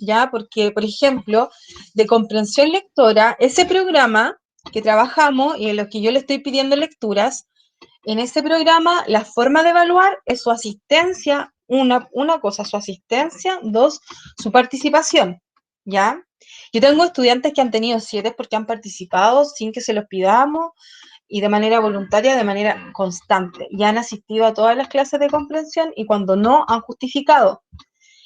¿ya? Porque, por ejemplo, de comprensión lectora, ese programa que trabajamos y en los que yo le estoy pidiendo lecturas, en ese programa la forma de evaluar es su asistencia, una cosa, su asistencia, dos, su participación, ¿ya? Yo tengo estudiantes que han tenido 7 porque han participado sin que se los pidamos y de manera voluntaria, de manera constante, y han asistido a todas las clases de comprensión y cuando no, han justificado.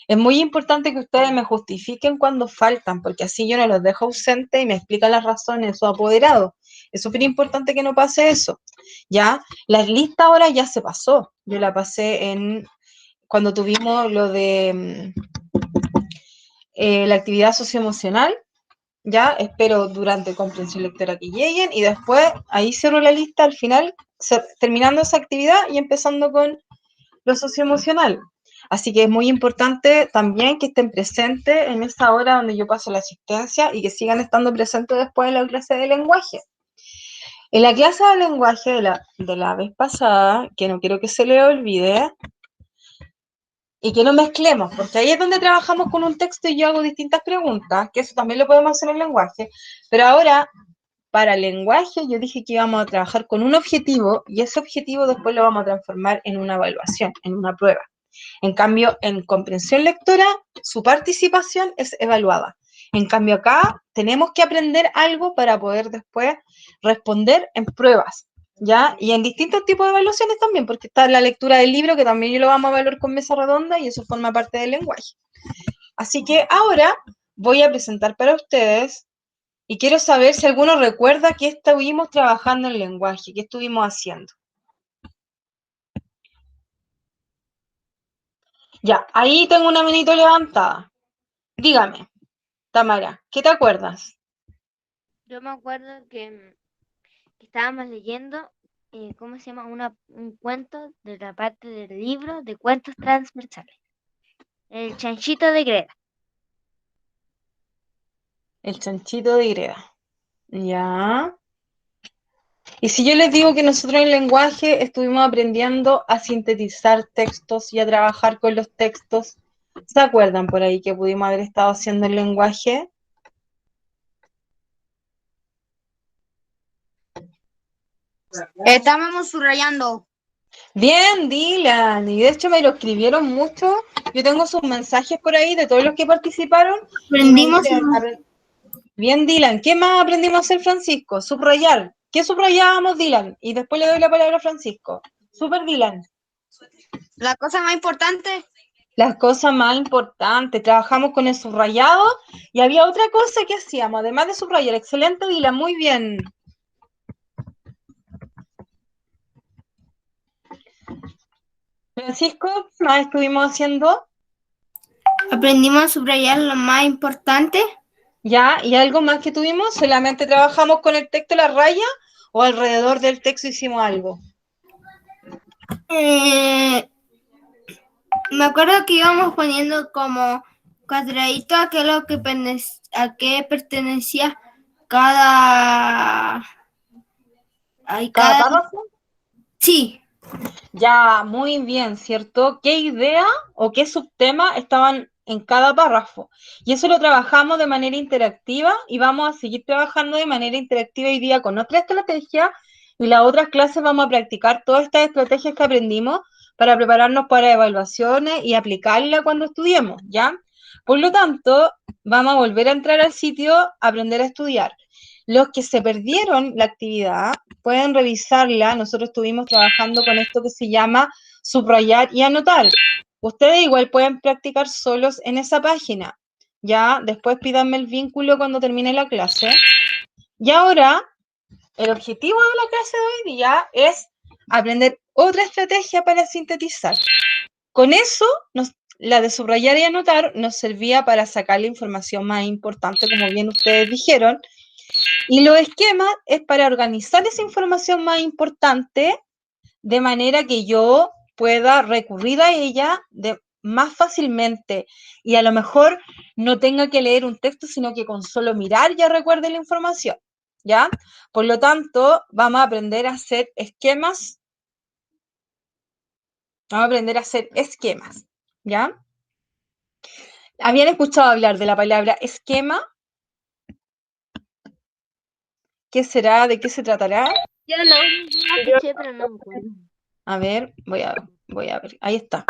Es muy importante que ustedes me justifiquen cuando faltan, porque así yo no los dejo ausentes y me explican las razones de su apoderado. Es súper importante que no pase eso, ¿ya? La lista ahora ya se pasó. Yo la pasé cuando tuvimos lo de la actividad socioemocional, ¿ya? Espero durante comprensión lectora que lleguen y después ahí cierro la lista al final, terminando esa actividad y empezando con lo socioemocional. Así que es muy importante también que estén presentes en esa hora donde yo paso la asistencia y que sigan estando presentes después en la clase de lenguaje. En la clase de lenguaje de la vez pasada, que no quiero que se le olvide, y que no mezclemos, porque ahí es donde trabajamos con un texto y yo hago distintas preguntas, que eso también lo podemos hacer en lenguaje, pero ahora para el lenguaje yo dije que íbamos a trabajar con un objetivo y ese objetivo después lo vamos a transformar en una evaluación, en una prueba. En cambio, en comprensión lectora, su participación es evaluada. En cambio, acá tenemos que aprender algo para poder después responder en pruebas, ¿ya? Y en distintos tipos de evaluaciones también, porque está la lectura del libro, que también yo lo vamos a evaluar con mesa redonda y eso forma parte del lenguaje. Así que ahora voy a presentar para ustedes y quiero saber si alguno recuerda qué estuvimos trabajando en lenguaje, qué estuvimos haciendo. Ya, ahí tengo una manito levantada. Dígame, Tamara, ¿qué te acuerdas? Yo me acuerdo que estábamos leyendo, ¿cómo se llama? Un cuento de la parte del libro de cuentos transversales. El chanchito de Greda. El chanchito de greda. Ya. Y si yo les digo que nosotros en lenguaje estuvimos aprendiendo a sintetizar textos y a trabajar con los textos, ¿se acuerdan por ahí que pudimos haber estado haciendo el lenguaje? Estábamos subrayando. Bien, Dylan, y de hecho me lo escribieron mucho. Yo tengo sus mensajes por ahí de todos los que participaron y me Aprendimos. dicen, bien, Dylan, ¿qué más aprendimos a hacer, Francisco? Subrayar. ¿Qué subrayábamos, Dylan? Y después le doy la palabra a Francisco. Super, Dylan. La cosa más importante. Las cosas más importantes, trabajamos con el subrayado y había otra cosa que hacíamos, además de subrayar. Excelente, Dylan, muy bien. Francisco, ¿qué más estuvimos haciendo? Aprendimos a subrayar lo más importante. Ya, ¿y algo más que tuvimos? ¿Solamente trabajamos con el texto, la raya, o alrededor del texto hicimos algo? Me acuerdo que íbamos poniendo como cuadradito a qué pertenecía cada. ¿Cada párrafo? Sí. Ya, muy bien, ¿cierto? ¿Qué idea o qué subtema estaban en cada párrafo? Y eso lo trabajamos de manera interactiva y vamos a seguir trabajando de manera interactiva hoy día con otra estrategia y las otras clases vamos a practicar todas estas estrategias que aprendimos para prepararnos para evaluaciones y aplicarla cuando estudiemos, ¿ya? Por lo tanto, vamos a volver a entrar al sitio Aprender a Estudiar. Los que se perdieron la actividad pueden revisarla. Nosotros estuvimos trabajando con esto que se llama subrayar y anotar. Ustedes igual pueden practicar solos en esa página. Ya, después pídanme el vínculo cuando termine la clase. Y ahora, el objetivo de la clase de hoy día es aprender otra estrategia para sintetizar. Con eso, la de subrayar y anotar nos servía para sacar la información más importante, como bien ustedes dijeron, y los esquemas es para organizar esa información más importante de manera que yo pueda recurrir a ella más fácilmente y a lo mejor no tenga que leer un texto, sino que con solo mirar ya recuerde la información, ¿ya? Por lo tanto, vamos a aprender a hacer esquemas, ¿ya? ¿Habían escuchado hablar de la palabra esquema? ¿Qué será? ¿De qué se tratará? Yo no, yo escuché, pero no me acuerdo. A ver, voy a ver. Ahí está.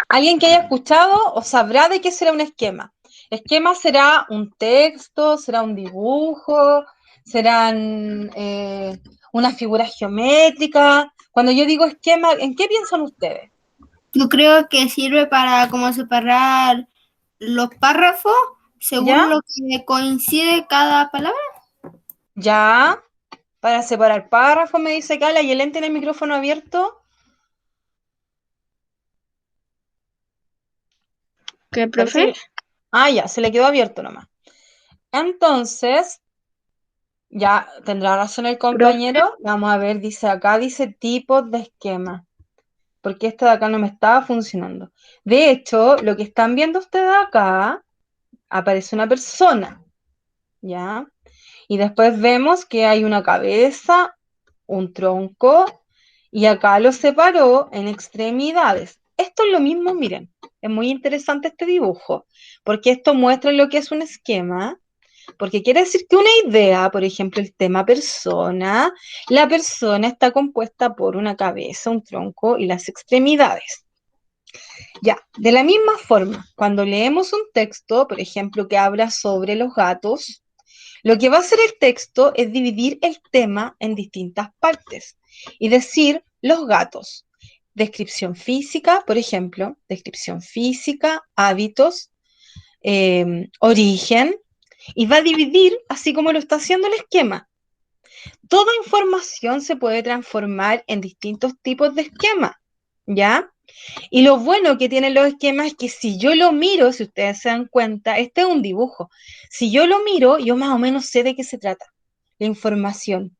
¿Alguien que haya escuchado o sabrá de qué será un esquema? Esquema será un texto, será un dibujo, serán unas figuras geométricas. Cuando yo digo esquema, ¿en qué piensan ustedes? Yo creo que sirve para como separar los párrafos según ¿Ya? lo que coincide cada palabra. ¿Ya? Para separar párrafos, me dice Cala, y el ente tiene el micrófono abierto. ¿Qué, Parece que... Ah, ya, se le quedó abierto nomás. Entonces, ya tendrá razón el compañero. Vamos a ver, dice acá, dice tipos de esquema. Porque este de acá no me estaba funcionando. De hecho, lo que están viendo ustedes acá, aparece una persona, ¿ya? Y después vemos que hay una cabeza, un tronco, y acá lo separó en extremidades. Esto es lo mismo, miren, es muy interesante este dibujo, porque esto muestra lo que es un esquema, porque quiere decir que una idea, por ejemplo, el tema persona, la persona está compuesta por una cabeza, un tronco y las extremidades. Ya, de la misma forma, cuando leemos un texto, por ejemplo, que habla sobre los gatos, lo que va a hacer el texto es dividir el tema en distintas partes y decir los gatos. Descripción física, por ejemplo, descripción física, hábitos, origen, y va a dividir así como lo está haciendo el esquema. Toda información se puede transformar en distintos tipos de esquemas, ¿ya? Y lo bueno que tienen los esquemas es que si yo lo miro, si ustedes se dan cuenta, este es un dibujo. Si yo lo miro, yo más o menos sé de qué se trata, la información.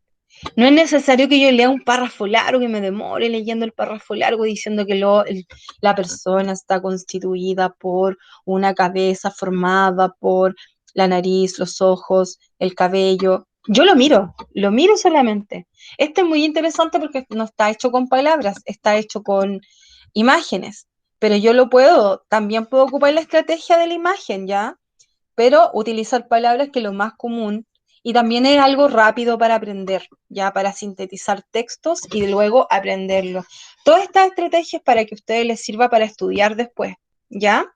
No es necesario que yo lea un párrafo largo y me demore leyendo el párrafo largo diciendo que la persona está constituida por una cabeza formada por la nariz, los ojos, el cabello. Yo lo miro solamente. Este es muy interesante porque no está hecho con palabras, está hecho con imágenes. Pero yo también puedo ocupar la estrategia de la imagen, ¿ya? Pero utilizar palabras que es lo más común y también es algo rápido para aprender, ya para sintetizar textos y luego aprenderlos. Todas estas estrategias para que a ustedes les sirva para estudiar después, ¿ya?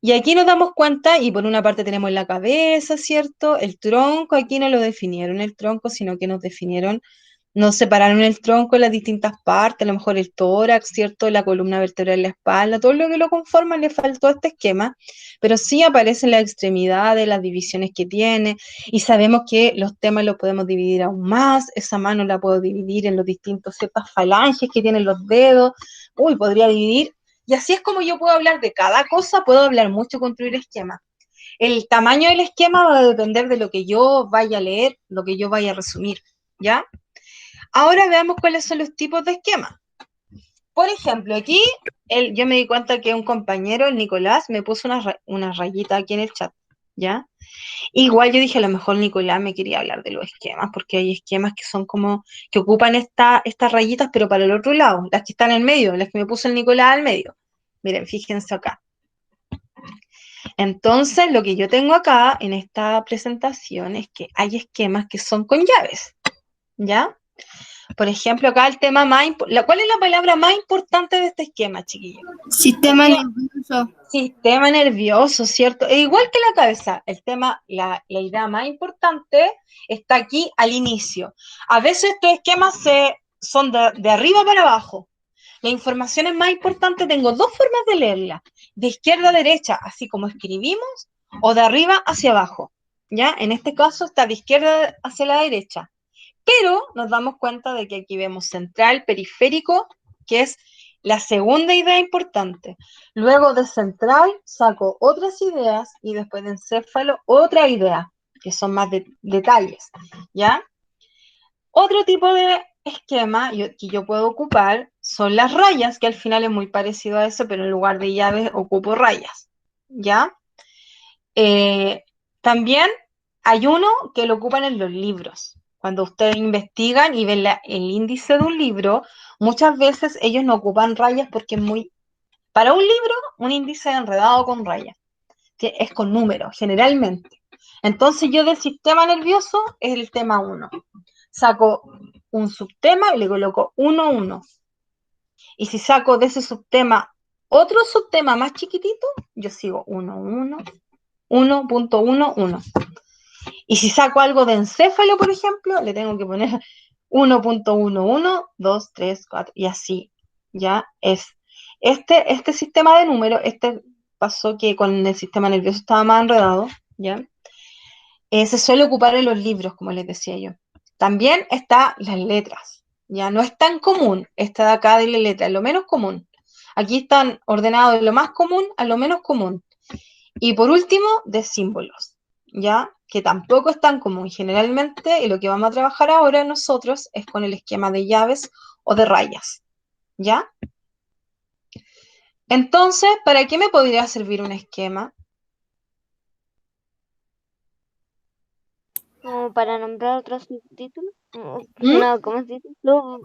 Y aquí nos damos cuenta, y por una parte tenemos la cabeza, ¿cierto? El tronco, aquí no lo definieron el tronco, sino que nos separaron el tronco en las distintas partes, a lo mejor el tórax, ¿cierto? La columna vertebral, la espalda, todo lo que lo conforma le faltó a este esquema, pero sí aparecen las extremidades, las divisiones que tiene, y sabemos que los temas los podemos dividir aún más, esa mano la puedo dividir en los distintos, ciertas falanges que tienen los dedos, podría dividir, y así es como yo puedo hablar de cada cosa, puedo hablar mucho, construir esquemas. El tamaño del esquema va a depender de lo que yo vaya a leer, lo que yo vaya a resumir, ¿ya? Ahora veamos cuáles son los tipos de esquemas. Por ejemplo, aquí yo me di cuenta que un compañero, el Nicolás, me puso una rayita aquí en el chat, ¿ya? Igual yo dije, a lo mejor Nicolás me quería hablar de los esquemas, porque hay esquemas que son como, que ocupan estas rayitas, pero para el otro lado, las que están en medio, las que me puso el Nicolás al medio. Miren, fíjense acá. Entonces, lo que yo tengo acá en esta presentación es que hay esquemas que son con llaves, ¿ya? Por ejemplo, acá el tema ¿cuál es la palabra más importante de este esquema, chiquillos? Sistema nervioso. Sistema nervioso, ¿cierto? E igual que la cabeza, la idea más importante está aquí al inicio. A veces estos esquemas son de arriba para abajo. La información es más importante, tengo dos formas de leerla, de izquierda a derecha, así como escribimos, o de arriba hacia abajo, ¿ya? En este caso está de izquierda hacia la derecha. Pero nos damos cuenta de que aquí vemos central, periférico, que es la segunda idea importante. Luego de central saco otras ideas y después de encéfalo otra idea, que son más detalles, ¿ya? Otro tipo de esquema que yo puedo ocupar son las rayas, que al final es muy parecido a eso, pero en lugar de llaves ocupo rayas, ¿ya? También hay uno que lo ocupan en los libros. Cuando ustedes investigan y ven el índice de un libro, muchas veces ellos no ocupan rayas porque es muy Para un libro, un índice enredado con rayas, que es con números, generalmente. Entonces yo del sistema nervioso es el tema 1. Saco un subtema y le coloco 1, 1. Y si saco de ese subtema otro subtema más chiquitito, yo sigo 1, 1, 1.1, 1. Y si saco algo de encéfalo, por ejemplo, le tengo que poner 1.11, 2, 3, 4, y así. Ya es. Este sistema de números, pasó que con el sistema nervioso estaba más enredado, ¿ya? Se suele ocupar en los libros, como les decía yo. También está las letras, ya no es tan común esta de acá de la letra, es lo menos común. Aquí están ordenados de lo más común a lo menos común. Y por último, de símbolos, ya que tampoco es tan común. Generalmente, y lo que vamos a trabajar ahora nosotros es con el esquema de llaves o de rayas, ¿ya? Entonces, ¿para qué me podría servir un esquema? Como para nombrar otros subtítulos. ¿Mm? No, ¿cómo se dice? No,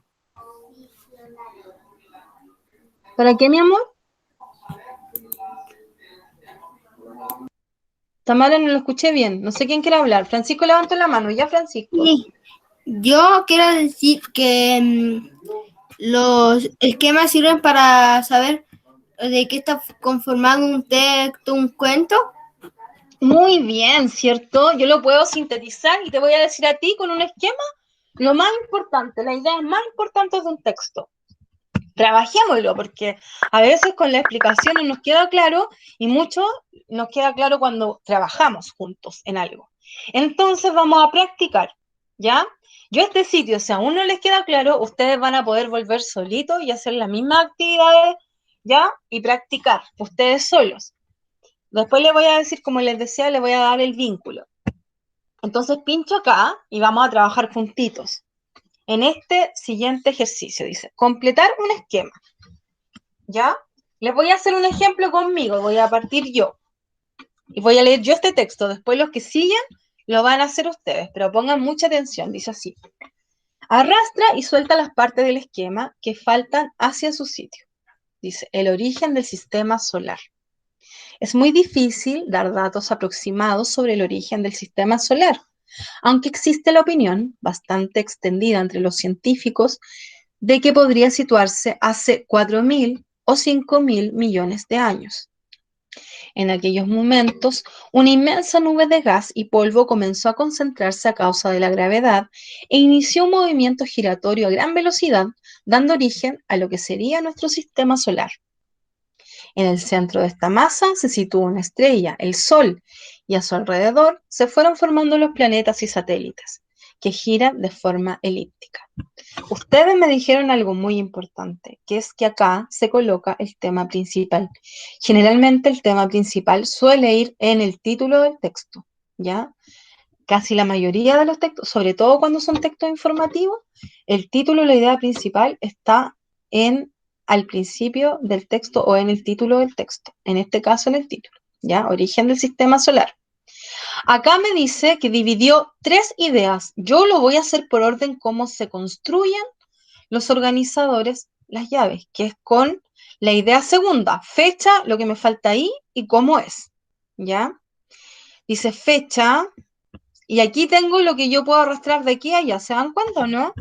¿Para qué, mi amor? Tamara, no lo escuché bien. No sé quién quiere hablar. Francisco levantó la mano. Ya, Francisco. Sí. Yo quiero decir que los esquemas sirven para saber de qué está conformado un texto, un cuento. Muy bien, ¿cierto? Yo lo puedo sintetizar y te voy a decir a ti con un esquema lo más importante, la idea más importante de un texto. Trabajémoslo, porque a veces con la explicación no nos queda claro y mucho nos queda claro cuando trabajamos juntos en algo. Entonces vamos a practicar, ¿ya? Yo este sitio, si aún no les queda claro, ustedes van a poder volver solitos y hacer las mismas actividades, ¿ya? Y practicar, ustedes solos. Después les voy a decir, como les decía, les voy a dar el vínculo. Entonces pincho acá y vamos a trabajar juntitos. En este siguiente ejercicio, dice, completar un esquema. ¿Ya? Les voy a hacer un ejemplo conmigo, voy a partir yo. Y voy a leer yo este texto, después los que siguen lo van a hacer ustedes, pero pongan mucha atención, dice así. Arrastra y suelta las partes del esquema que faltan hacia su sitio. Dice, el origen del sistema solar. Es muy difícil dar datos aproximados sobre el origen del sistema solar, aunque existe la opinión, bastante extendida entre los científicos, de que podría situarse hace 4.000 o 5.000 millones de años. En aquellos momentos, una inmensa nube de gas y polvo comenzó a concentrarse a causa de la gravedad e inició un movimiento giratorio a gran velocidad, dando origen a lo que sería nuestro sistema solar. En el centro de esta masa se sitúa una estrella, el Sol, y a su alrededor se fueron formando los planetas y satélites, que giran de forma elíptica. Ustedes me dijeron algo muy importante, que es que acá se coloca el tema principal. Generalmente el tema principal suele ir en el título del texto, ¿ya? Casi la mayoría de los textos, sobre todo cuando son textos informativos, el título, la idea principal está al principio del texto o en el título del texto. En este caso en el título, ¿ya? Origen del sistema solar. Acá me dice que dividió 3 ideas. Yo lo voy a hacer por orden cómo se construyen los organizadores las llaves, que es con la idea segunda, fecha, lo que me falta ahí y cómo es, ¿ya? Dice fecha, y aquí tengo lo que yo puedo arrastrar de aquí a allá, ¿se dan cuenta o no?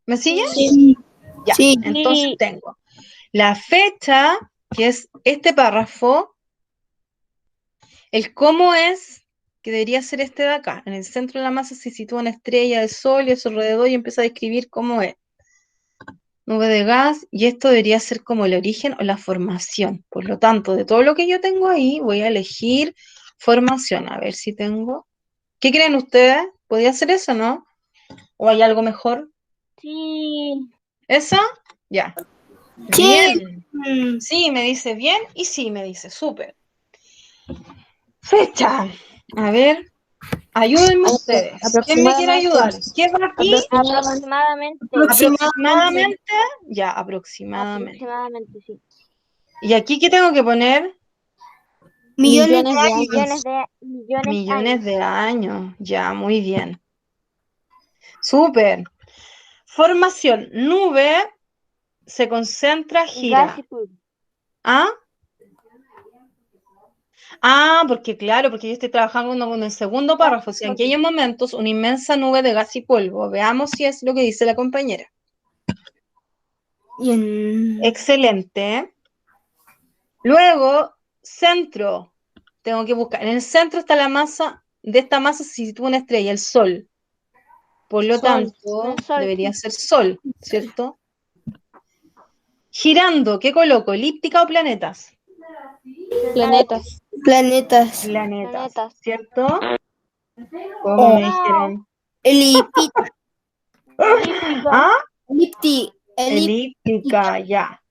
¿Me siguen? Sí. Ya, Sí. entonces tengo la fecha, que es este párrafo, el cómo es, que debería ser este de acá. En el centro de la masa se sitúa una estrella de sol y a su alrededor y empieza a describir cómo es. Nube de gas, y esto debería ser como el origen o la formación. Por lo tanto, de todo lo que yo tengo ahí, voy a elegir formación. A ver si tengo. ¿Qué creen ustedes? ¿Podría ser eso, no? ¿O hay algo mejor? sí. ¿Esa? Ya. Sí. Bien. Sí, me dice bien y sí, me dice súper. Fecha. A ver, ayúdenme ustedes. ¿Quién me quiere ayudar? ¿Qué va aquí? Aproximadamente. Aproximadamente. Ya, aproximadamente. Aproximadamente, sí. ¿Y aquí qué tengo que poner? Millones de años. Millones de años. Ya, muy bien. Súper. Formación. Nube se concentra, Gas gira. y polvo. ¿Ah? Ah, porque claro, porque yo estoy trabajando con el segundo párrafo. Si en aquellos momentos una inmensa nube de gas y polvo. Veamos si es lo que dice la compañera. Y en... Excelente. Luego, centro. Tengo que buscar. En el centro está la masa. De esta masa se sitúa una estrella, el Sol. Por lo Sol, tanto, el sol. debería ser Sol, ¿cierto? Girando, ¿qué coloco? ¿Elíptica o planetas? Planetas. Planetas. Planetas, ¿cierto? Como Oh. me dijeron. Elíptica. ¿Ah? Elíptica. Ya.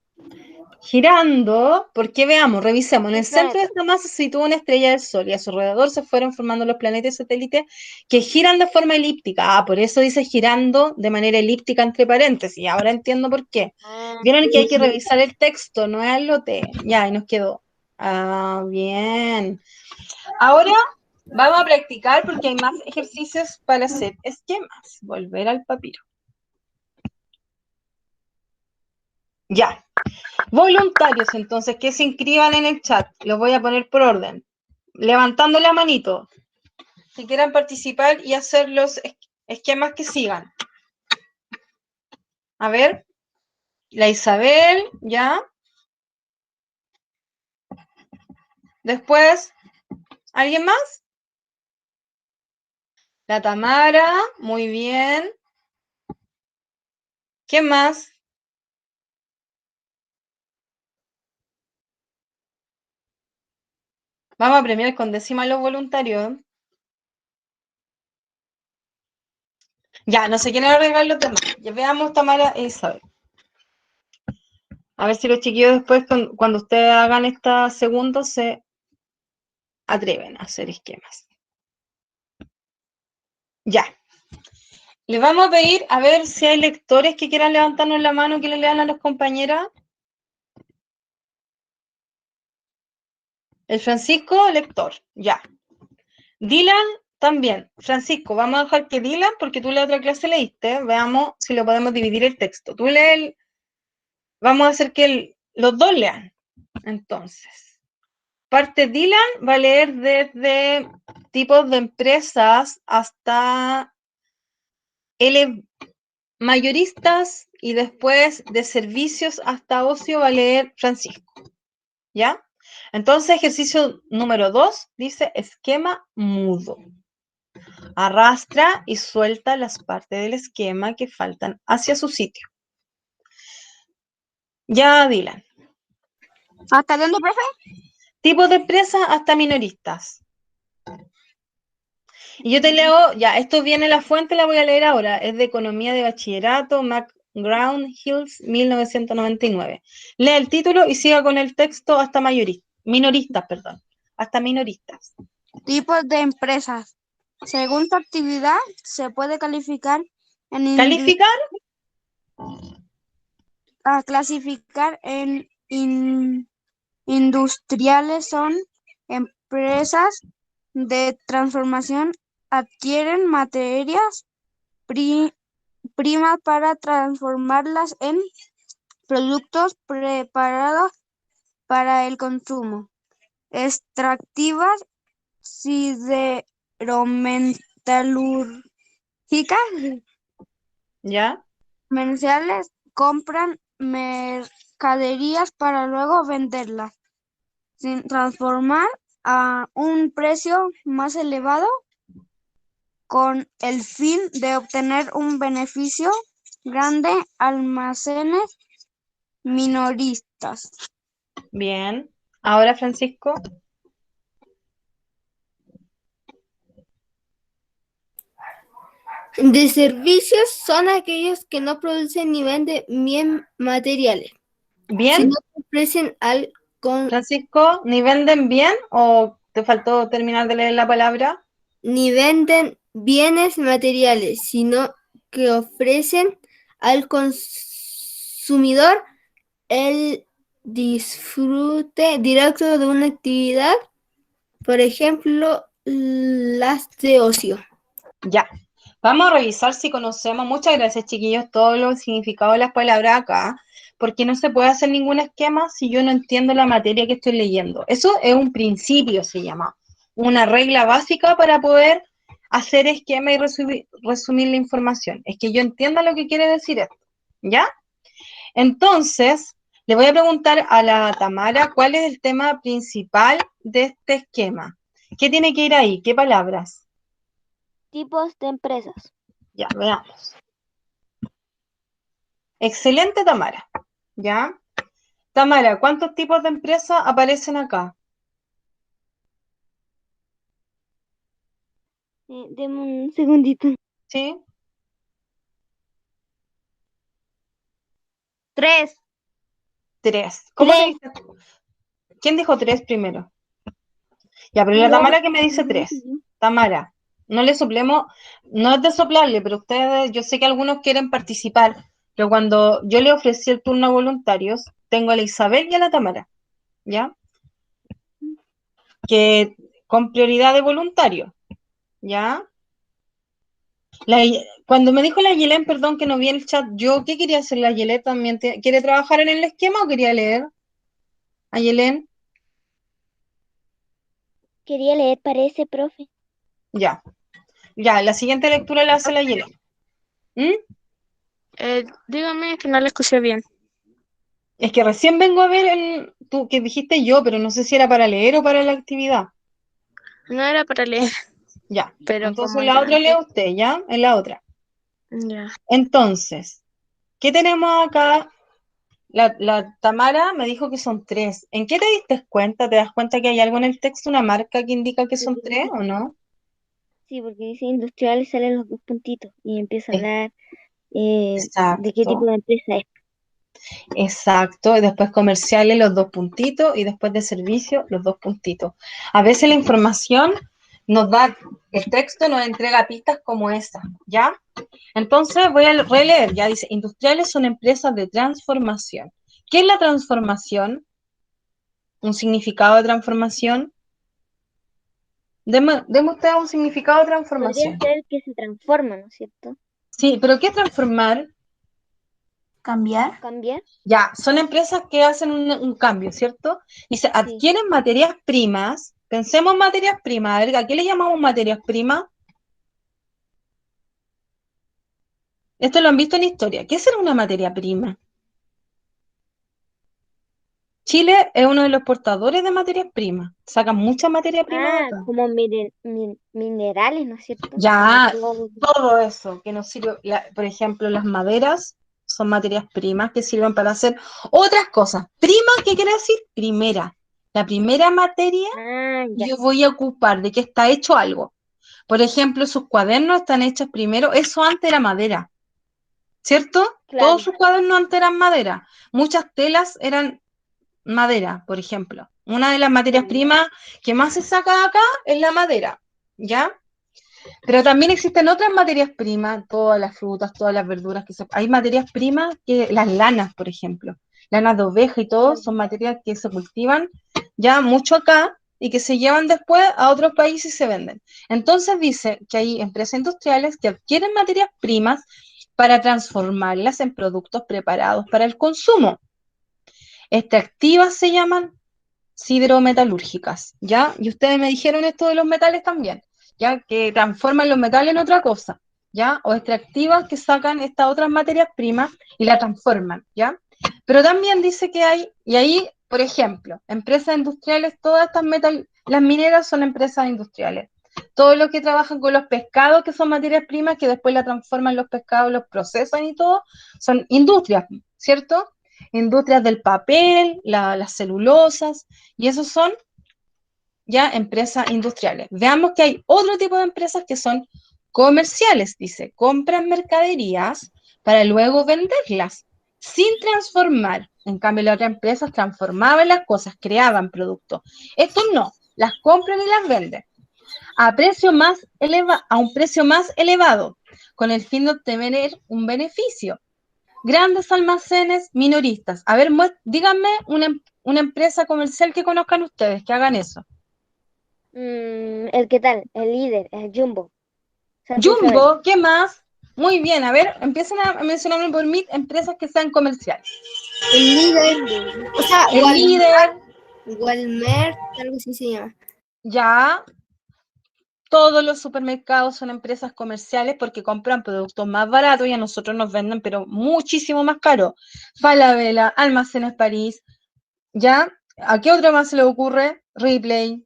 Girando, porque veamos, revisemos. En el El centro de planeta. esta masa se sitúa una estrella del Sol y a su alrededor se fueron formando los planetas y satélites que giran de forma elíptica. Ah, por eso dice girando de manera elíptica entre paréntesis. Ahora entiendo por qué. Vieron que hay que revisar el texto, no es el lote. Ya, ahí nos quedó. Ah, bien. Ahora vamos a practicar porque hay más ejercicios para hacer esquemas. Volver al papiro. Ya. Voluntarios, entonces, que se inscriban en el chat. Los voy a poner por orden. Levantando la manito. Si quieran participar y hacer los esquemas que sigan. A ver. La Isabel, ¿ya? Después, ¿alguien más? La Tamara, muy bien. ¿Quién más? Vamos a premiar con décima a los voluntarios. Ya, no se quieren arreglar los demás. Ya veamos Tamara e Isabel. A ver si los chiquillos después, cuando ustedes hagan esta segunda, se atreven a hacer esquemas. Ya. Les vamos a pedir a ver si hay lectores que quieran levantarnos la mano, que le lean a las compañeras. El Francisco, lector, ya. Dylan, también. Francisco, vamos a dejar que Dylan, porque tú la otra clase leíste, veamos si lo podemos dividir el texto. Tú lees, vamos a hacer que los dos lean. Entonces, parte Dylan va a leer desde tipos de empresas hasta mayoristas y después de servicios hasta ocio va a leer Francisco. ¿Ya? Entonces, ejercicio número 2 dice esquema mudo. Arrastra y suelta las partes del esquema que faltan hacia su sitio. Ya, Dylan. ¿Hasta dónde, profe? Tipos de empresas hasta minoristas. Y yo te leo, ya, esto viene la fuente, la voy a leer ahora. Es de Economía de Bachillerato, McGraw-Hill, 1999. Lee el título y siga con el texto hasta minoristas, perdón. Hasta minoristas. Tipos de empresas. Según su actividad, se puede calificar ¿Calificar? clasificar en industriales. Son empresas de transformación, adquieren materias primas para transformarlas en productos preparados para el consumo. Extractivas, siderometalúrgicas, ¿Ya? comerciales, compran mercaderías para luego venderlas, sin transformar a un precio más elevado con el fin de obtener un beneficio grande. Almacenes minoristas. Bien. Ahora, Francisco. De servicios son aquellos que no producen ni venden bien materiales, ¿Bien? sino que ofrecen al Francisco, ¿ni venden bien o te faltó terminar de leer la palabra? ni venden bienes materiales, sino que ofrecen al consumidor el disfrute directo de una actividad, por ejemplo, las de ocio. Ya. Vamos a revisar si conocemos, muchas gracias chiquillos, todos los significados de las palabras acá, porque no se puede hacer ningún esquema si yo no entiendo la materia que estoy leyendo. Eso es un principio, se llama, una regla básica para poder hacer esquema y resumir la información. Es que yo entienda lo que quiere decir esto, ¿ya? Entonces, le voy a preguntar a la Tamara cuál es el tema principal de este esquema. ¿Qué tiene que ir ahí? ¿Qué palabras? Tipos de empresas. Ya, veamos. Excelente, Tamara. ¿Ya? Tamara, ¿cuántos tipos de empresas aparecen acá? Deme un segundito. ¿Sí? 3. 3. ¿Cómo te Tres. dices? ¿Quién dijo 3 primero? Ya, pero la Yo. Tamara que me dice 3. Tamara, no le soplemos, no es de soplarle, pero ustedes, yo sé que algunos quieren participar, pero cuando yo le ofrecí el turno a voluntarios, tengo a la Isabel y a la Tamara, ¿ya? Que con prioridad de voluntario, ¿ya? Cuando me dijo la Yelén, perdón que no vi el chat, yo, ¿qué quería hacer la Yelén también? ¿Quiere trabajar en el esquema o quería leer a Yelén? Quería leer para ese profe. Ya, ya, la siguiente lectura la hace la Yelén. ¿Mm? Dígame que no le escuché bien. Es que recién vengo a ver tú que dijiste yo, pero no sé si era para leer o para la actividad. No era para leer, Ya, pero entonces como la yo otra lee usted, ¿ya? En la otra. ya. Entonces, ¿qué tenemos acá? La Tamara me dijo que son 3. ¿En qué te diste cuenta? ¿Te das cuenta que hay algo en el texto, una marca que indica que son 3 o no? Sí, porque dice industriales, salen los dos puntitos y empieza a Eh, hablar de qué tipo Exacto, de empresa es. exacto. Y después comerciales, los dos puntitos, y después de servicio, los dos puntitos. A veces la información nos da, el texto nos entrega pistas como esta, ¿ya? Entonces voy a releer, ya dice, industriales son empresas de transformación. ¿Qué es la transformación? ¿Un significado de transformación? Deme usted un significado de Podría transformación. ser que se transforma, ¿no es cierto? Sí, pero ¿qué es transformar? Cambiar. Cambiar. Ya, son empresas que hacen un cambio, ¿cierto? Dice, Sí. adquieren materias primas. Pensemos en materias primas. A ver, ¿a qué le llamamos materias primas? Esto lo han visto en historia. ¿Qué será una materia prima? Chile es uno de los portadores de materias primas. Sacan mucha materia prima de Ah, acá. como minerales, ¿no es cierto? Como Ya, todo. todo eso que nos sirve, por ejemplo, las maderas son materias primas que sirven para hacer otras cosas. Prima, ¿qué quiere decir? Primera. La primera materia Ah, que ya. yo voy a ocupar de que está hecho algo. Por ejemplo, sus cuadernos están hechos primero, eso antes era madera, ¿cierto? Todos Claro. sus cuadernos antes eran madera. Muchas telas eran madera, por ejemplo. Una de las materias primas que más se saca de acá es la madera, ¿ya? Pero también existen otras materias primas, todas las frutas, todas las verduras hay materias primas que las lanas, por ejemplo, lanas de oveja y todo, son materias que se cultivan ya mucho acá y que se llevan después a otros países y se venden. Entonces dice que hay empresas industriales que adquieren materias primas para transformarlas en productos preparados para el consumo. Extractivas se llaman siderometalúrgicas, ¿ya? Y ustedes me dijeron esto de los metales también, ¿ya? Que transforman los metales en otra cosa, ¿ya? O extractivas que sacan estas otras materias primas y la transforman, ¿ya? Pero también dice que hay, y ahí, por ejemplo, empresas industriales, todas estas las mineras son empresas industriales. Todos los que trabajan con los pescados, que son materias primas, que después la transforman los pescados, los procesan y todo, son industrias, ¿cierto? Industrias del papel, las celulosas, y esos son ya empresas industriales. Veamos que hay otro tipo de empresas que son comerciales, dice, compran mercaderías para luego venderlas sin transformar. En cambio, las otras empresas transformaban las cosas, creaban productos. Estos no, las compran y las venden a un precio más elevado, con el fin de obtener un beneficio. Grandes almacenes minoristas. A ver, díganme una empresa comercial que conozcan ustedes, que hagan eso. ¿El qué tal? El líder, el Jumbo. Santa Isabel. Jumbo, ¿qué más? Muy bien, a ver, empiezan a mencionarme por mí empresas que sean comerciales. El líder, o sea, El líder, Walmart, algo así se llama. ya, todos los supermercados son empresas comerciales porque compran productos más baratos y a nosotros nos venden, pero muchísimo más caro. Falabella, Almacenes París, ¿ya? ¿A qué otro más se le ocurre? Ripley.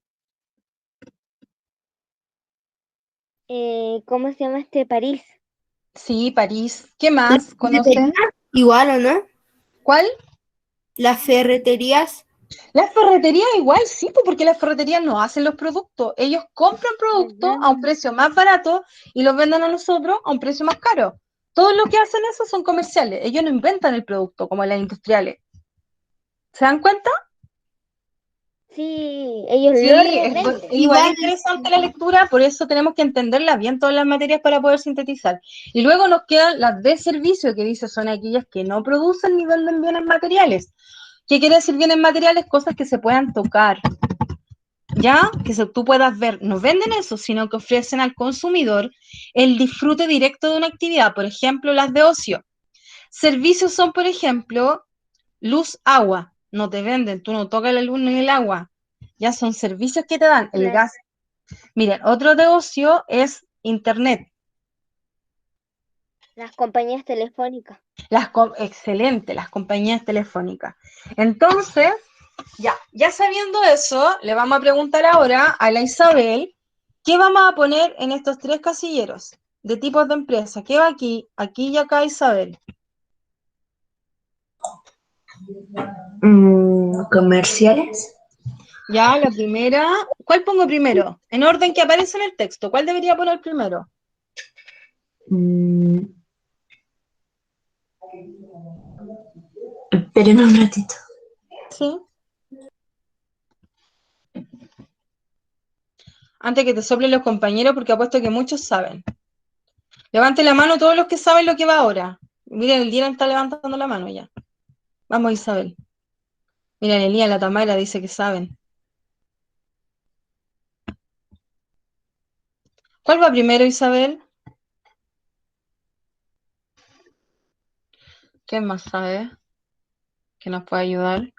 ¿Cómo se llama París? Sí, París. ¿Qué más conoces? Igual, ¿o no? ¿Cuál? Las ferreterías. Las ferreterías igual, sí, pues, porque las ferreterías no hacen los productos. Ellos compran productos a un ¿Verdad? precio más barato y los venden a nosotros a un precio más caro. Todos los que hacen eso son comerciales. Ellos no inventan el producto como las industriales. ¿Se dan cuenta? Sí, ellos Sí, lo es revenden. igual Igual, interesante la lectura, por eso tenemos que entenderla bien todas las materias para poder sintetizar. Y luego nos quedan las de servicio, que dice son aquellas que no producen ni venden bienes materiales. ¿Qué quiere decir bienes materiales? Cosas que se puedan tocar, ¿ya? Que tú puedas ver. No venden eso, sino que ofrecen al consumidor el disfrute directo de una actividad, por ejemplo, las de ocio. Servicios son, por ejemplo, luz, agua. No te venden, tú no tocas la luz ni el agua. Ya son servicios que te dan el Claro. gas. Miren, otro negocio es Internet. Las compañías telefónicas. Excelente, las compañías telefónicas. Entonces, ya sabiendo eso, le vamos a preguntar ahora a la Isabel, ¿qué vamos a poner en estos 3 casilleros de tipos de empresa? ¿Qué va aquí, aquí y acá, Isabel? Comerciales. Ya, la primera, ¿cuál pongo primero? En orden que aparece en el texto, ¿cuál debería poner primero? Mm, Esperen un ratito. Sí. Antes que te soplen los compañeros, porque apuesto que muchos saben. Levante la mano todos los que saben lo que va ahora. Miren, el Dylan está levantando la mano ya. Vamos, Isabel. Miren, Elías, la Tamara dice que saben. ¿Cuál va primero, Isabel? ¿Quién más sabe que nos puede ayudar?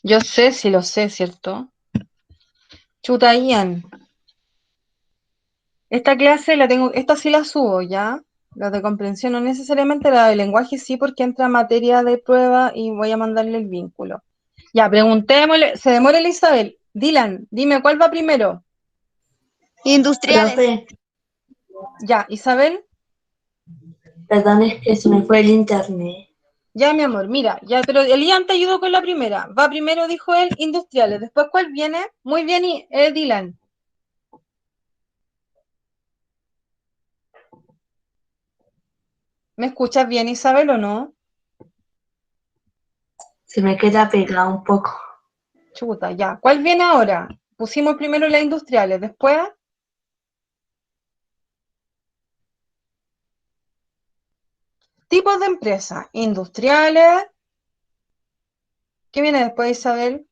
Yo sé, si lo sé, ¿cierto? Chuta, Ian. Esta clase la tengo, esta sí la subo, ¿ya? La de comprensión, no necesariamente la de lenguaje, sí, porque entra materia de prueba y voy a mandarle el vínculo. Ya, preguntémosle, se demora la Isabel. Dylan, dime, ¿cuál va primero? Industriales. Profe, Ya, Isabel. perdón, es que se me fue el internet. Ya, mi amor, mira, ya, pero Elian te ayudó con la primera. Va primero, dijo él, industriales. Después, ¿cuál viene? Muy bien, Dylan. ¿Me escuchas bien, Isabel, o no? Se me queda pegado un poco. Chuta, ya. ¿Cuál viene ahora? Pusimos primero las industriales, después, tipos de empresas. Industriales. ¿Qué viene después, Isabel?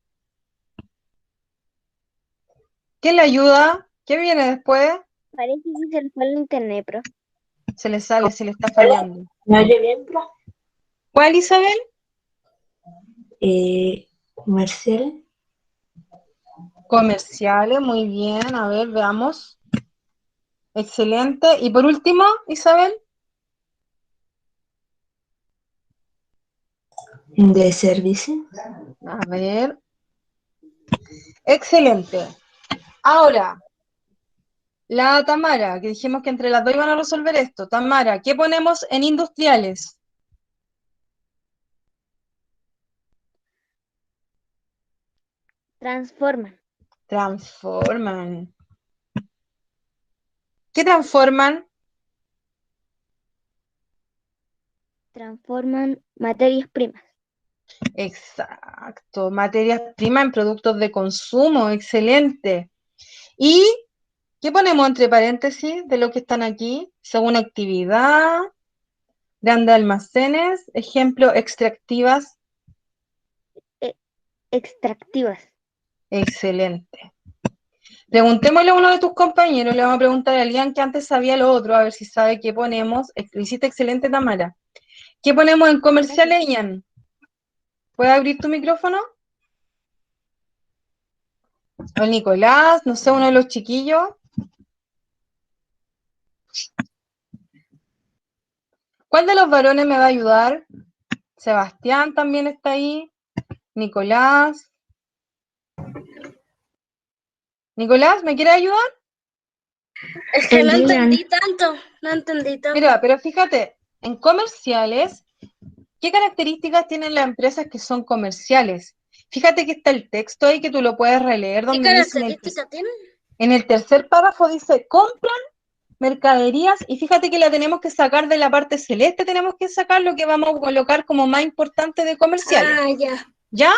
¿Quién le ayuda? ¿Qué viene después? Parece que se le fue el internet, pero Se le sale, se le está fallando. ¿Me oye bien, profe? ¿Cuál, Isabel? Comerciales. Comerciales, muy bien. A ver, veamos. Excelente. Y por último, Isabel. De servicio. A ver. Excelente. Ahora, la Tamara, que dijimos que entre las dos iban a resolver esto. Tamara, ¿qué ponemos en industriales? transforman. Transforman. ¿Qué transforman? Transforman materias primas. Exacto. Materias primas en productos de consumo. Excelente. ¿Y qué ponemos entre paréntesis de lo que están aquí? Según actividad, grandes almacenes, ejemplo, extractivas. Extractivas. Excelente. Preguntémosle a uno de tus compañeros, le vamos a preguntar a alguien que antes sabía lo otro, a ver si sabe qué ponemos. Lo hiciste excelente, Tamara. ¿Qué ponemos en comerciales, Ian? ¿Puedes abrir tu micrófono? O el Nicolás, no sé, uno de los chiquillos. ¿Cuál de los varones me va a ayudar? Sebastián también está ahí. Nicolás. Nicolás, ¿me quiere ayudar? Es que no entendí tanto. Mira, pero fíjate, en comerciales, ¿qué características tienen las empresas que son comerciales? Fíjate que está el texto ahí que tú lo puedes releer ¿Qué donde dice características tienen? en el tercer párrafo dice, compran mercaderías y fíjate que la tenemos que sacar de la parte celeste, tenemos que sacar lo que vamos a colocar como más importante de comerciales. Ah, ya. ¿Ya?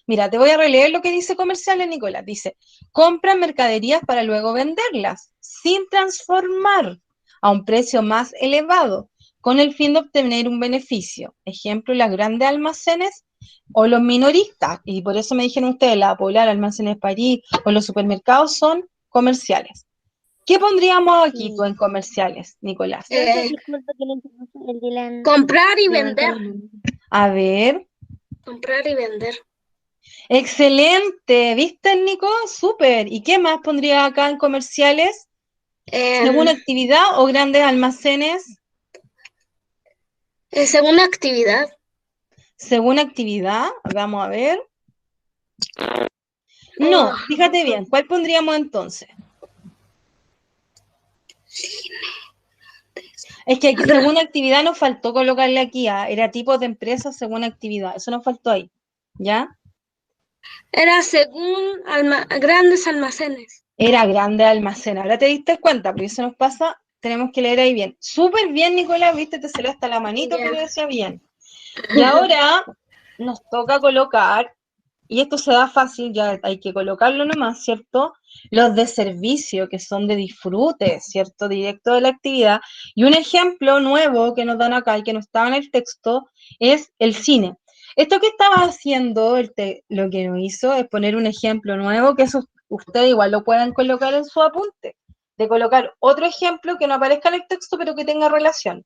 Mira, te voy a releer lo que dice comerciales, Nicolás. Dice, compran mercaderías para luego venderlas, sin transformar a un precio más elevado, con el fin de obtener un beneficio. Ejemplo, las grandes almacenes o los minoristas, y por eso me dijeron ustedes, la Polar, Almacenes París o los supermercados son comerciales. ¿Qué pondríamos aquí en comerciales, Nicolás? Disculpa que no entiendo el Dylan. Comprar y levantó vender. la mano. A ver. Comprar y vender. Excelente, ¿viste, Nico? Súper. ¿Y qué más pondría acá en comerciales? ¿Según actividad o grandes almacenes? Según actividad. Según actividad, vamos a ver. No, fíjate bien, ¿cuál pondríamos entonces? Es que aquí, según actividad nos faltó colocarle aquí, era tipo de empresa según actividad, eso nos faltó ahí, ¿ya? Era según grandes almacenes. Era grande almacén, ahora te diste cuenta, porque eso nos pasa, tenemos que leer ahí bien. Súper bien, Nicolás, viste, te salió hasta la manito que lo decía bien. Y ahora nos toca colocar, y esto se da fácil, ya hay que colocarlo nomás, ¿cierto? Los de servicio, que son de disfrute, ¿cierto? Directo de la actividad. Y un ejemplo nuevo que nos dan acá y que no estaba en el texto es el cine. Esto que estaba haciendo, lo que nos hizo es poner un ejemplo nuevo, que eso ustedes igual lo pueden colocar en su apunte, de colocar otro ejemplo que no aparezca en el texto, pero que tenga relación.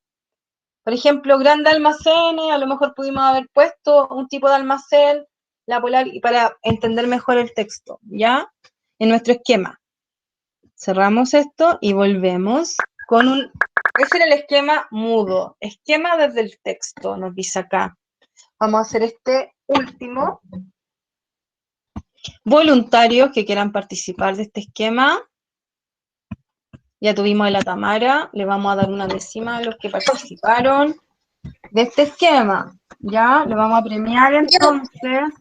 Por ejemplo, grandes almacenes, a lo mejor pudimos haber puesto un tipo de almacén, la Polar, y para entender mejor el texto, ¿ya? En nuestro esquema. Cerramos esto y volvemos con un... Ese era el esquema mudo. Esquema desde el texto, nos dice acá. Vamos a hacer este último. Voluntarios que quieran participar de este esquema. Ya tuvimos a la Tamara, le vamos a dar una décima a los que participaron de este esquema. Ya, le vamos a premiar entonces.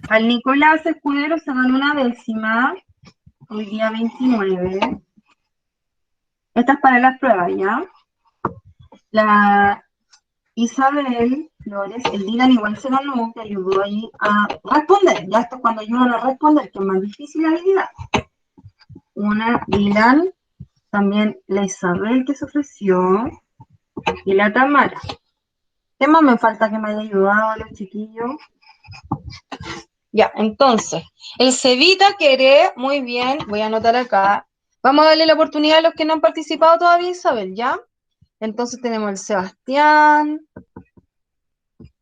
Al Nicolás Escudero se ganó una décima, hoy día 29. Esta es para las pruebas, ¿ya? La Isabel Flores, el Dylan igual se ganó, que ayudó ahí a responder. Ya esto es cuando ayudan a responder, que es más difícil la habilidad. Una Dylan, también la Isabel que se ofreció, y la Tamara. ¿Qué más me falta que me haya ayudado a los chiquillos? Ya, entonces, el Cevita quiere, muy bien, voy a anotar acá. Vamos a darle la oportunidad a los que no han participado todavía, Isabel, ¿ya? Entonces tenemos el Sebastián.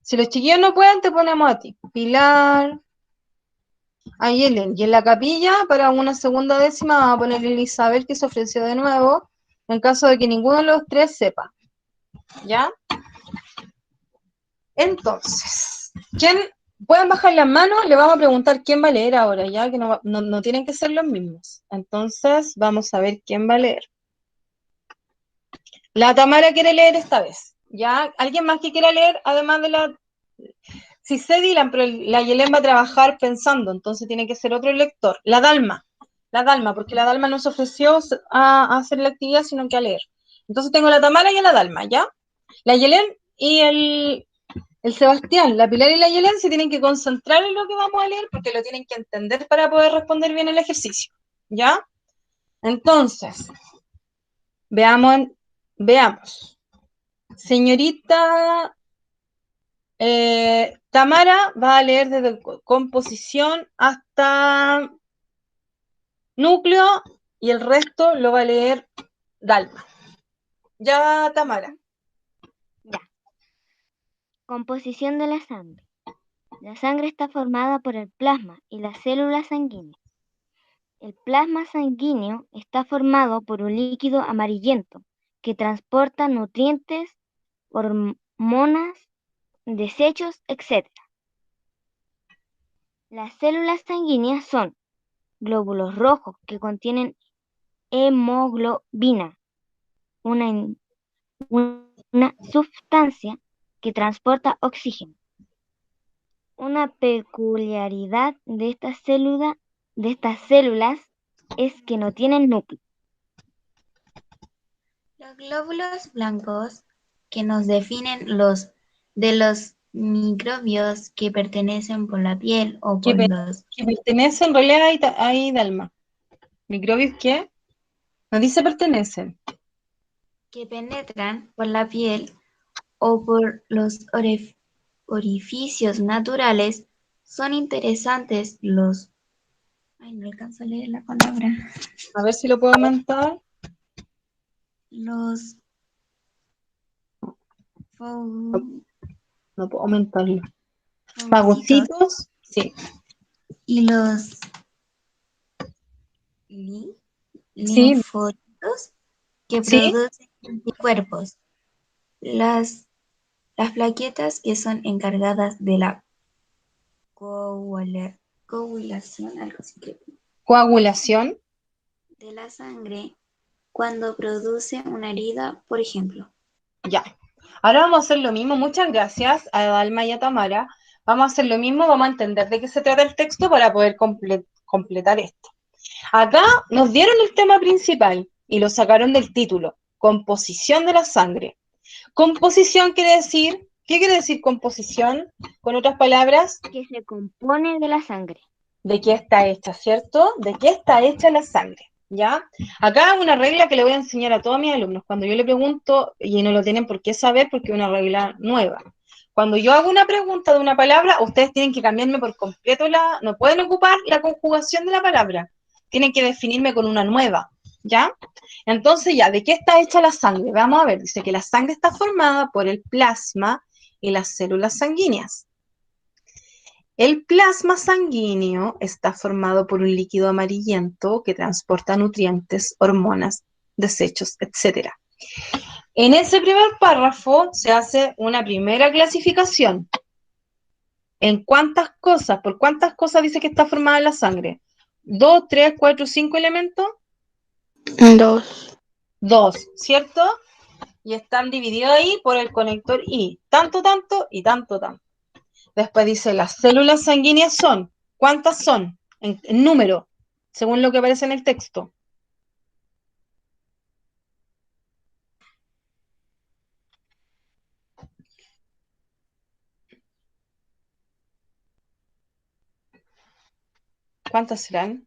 Si los chiquillos no pueden, te ponemos a ti. Pilar. A Yelen. Y en la capilla, para una segunda décima, vamos a ponerle a Isabel, que se ofreció de nuevo, en caso de que ninguno de los tres sepa. ¿Ya? Entonces, ¿quién? Pueden bajar las manos, le vamos a preguntar quién va a leer ahora, ya que no tienen que ser los mismos. Entonces, vamos a ver quién va a leer. La Tamara quiere leer esta vez, ¿ya? ¿Alguien más que quiera leer, además de la... Si sé Dylan, pero la Yelén va a trabajar pensando, entonces tiene que ser otro lector. La Dalma, porque la Dalma no se ofreció a hacer la actividad, sino que a leer. Entonces tengo la Tamara y a la Dalma, ¿ya? La Yelén y el Sebastián, la Pilar y la Yelén se tienen que concentrar en lo que vamos a leer porque lo tienen que entender para poder responder bien el ejercicio, ¿ya? Entonces, veamos. Señorita Tamara va a leer desde composición hasta núcleo y el resto lo va a leer Dalma. Ya, Tamara. Ya. Composición de la sangre. La sangre está formada por el plasma y las células sanguíneas. El plasma sanguíneo está formado por un líquido amarillento que transporta nutrientes, hormonas, desechos, etc. Las células sanguíneas son glóbulos rojos que contienen hemoglobina, una sustancia que transporta oxígeno. Una peculiaridad de estas células es que no tienen núcleo. Los glóbulos blancos que nos definen de los microbios que pertenecen por la piel o Que, por los que pertenece en realidad ahí Dalma. ¿Microbios qué? No dice pertenecen. que penetran por la piel o por los orificios naturales son interesantes los... Ay, no alcanzo a leer la palabra. A ver si lo puedo aumentar. Los... No puedo aumentarlo. fagocitos Fagocitos, sí. y los Sí, linfocitos que sí. producen anticuerpos. Las plaquetas que son encargadas de la coagulación, algo así Coagulación. de la sangre cuando produce una herida, por ejemplo. Ya. Ahora vamos a hacer lo mismo. Muchas gracias a Dalma y a Tamara. Vamos a hacer lo mismo, vamos a entender de qué se trata el texto para poder completar esto. Acá nos dieron el tema principal y lo sacaron del título, composición de la sangre. Composición quiere decir, ¿qué quiere decir composición? Con otras palabras, Que se compone de la sangre. ¿de qué está hecha, cierto? ¿De qué está hecha la sangre? ¿Ya? Acá hay una regla que le voy a enseñar a todos mis alumnos. Cuando yo le pregunto, y no lo tienen por qué saber porque es una regla nueva. Cuando yo hago una pregunta de una palabra, ustedes tienen que cambiarme por completo no pueden ocupar la conjugación de la palabra. Tienen que definirme con una nueva, ¿ya? Entonces ya, ¿de qué está hecha la sangre? Vamos a ver, dice que la sangre está formada por el plasma y las células sanguíneas. El plasma sanguíneo está formado por un líquido amarillento que transporta nutrientes, hormonas, desechos, etc. En ese primer párrafo se hace una primera clasificación. ¿En cuántas cosas? ¿Por cuántas cosas dice que está formada la sangre? ¿2, 3, 4, 5 elementos? 2. 2, ¿cierto? Y están divididos ahí por el conector I. Tanto, tanto y tanto, tanto. Después dice, las células sanguíneas son, ¿cuántas son? En número, según lo que aparece en el texto. ¿Cuántas serán?